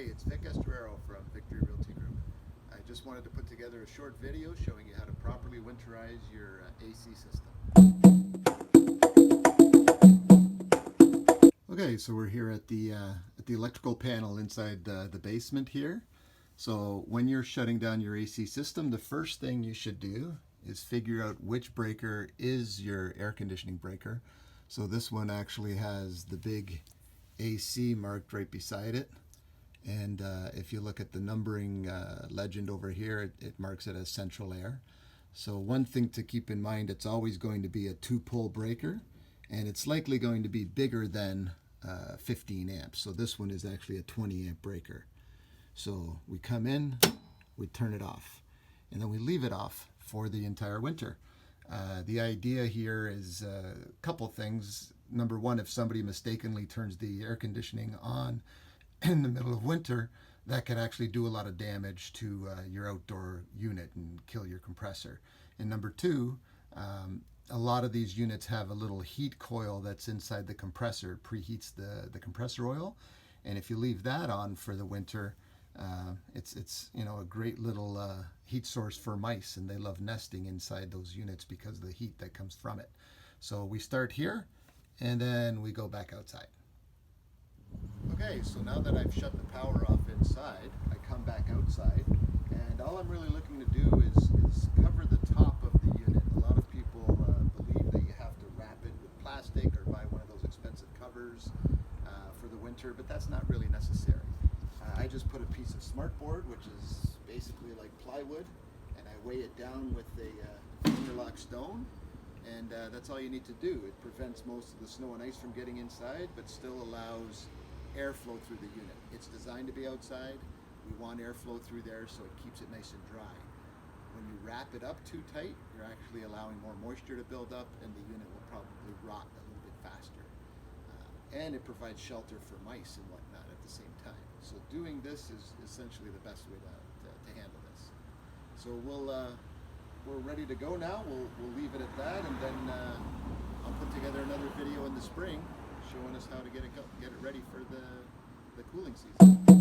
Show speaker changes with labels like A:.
A: Hey, it's Vic Esterero from Victory Realty Group. I just wanted to put together a short video showing you how to properly winterize your AC system. Okay, so we're here at the electrical panel inside the basement here. So when you're shutting down your AC system, the first thing you should do is figure out which breaker is your air conditioning breaker. So this one actually has the big AC marked right beside it. And if you look at the numbering legend over here, it marks it as central air. So one thing to keep in mind, it's always going to be a 2-pole breaker, and it's likely going to be bigger than 15 amps. So this one is actually a 20 amp breaker. So we come in, we turn it off, and then we leave it off for the entire winter. The idea here is a couple things. Number one, if somebody mistakenly turns the air conditioning on in the middle of winter, that could actually do a lot of damage to your outdoor unit and kill your compressor. And number two, a lot of these units have a little heat coil that's inside the compressor, preheats the compressor oil, and if you leave that on for the winter, it's a great little heat source for mice, and they love nesting inside those units because of the heat that comes from it. So we start here, and then we go back outside. Okay, so now that I've shut the power off inside, I come back outside, and all I'm really looking to do is cover the top of the unit. A lot of people believe that you have to wrap it with plastic or buy one of those expensive covers for the winter, but that's not really necessary. I just put a piece of smartboard, which is basically like plywood, and I weigh it down with a interlock stone. And that's all you need to do. It prevents most of the snow and ice from getting inside, but still allows airflow through the unit. It's designed to be outside. We want airflow through there so it keeps it nice and dry. When you wrap it up too tight, you're actually allowing more moisture to build up, and the unit will probably rot a little bit faster. And it provides shelter for mice and whatnot at the same time. So doing this is essentially the best way to handle this. So we're ready to go now. We'll leave it at that, and then I'll put together another video in the spring showing us how to get it ready for the cooling season.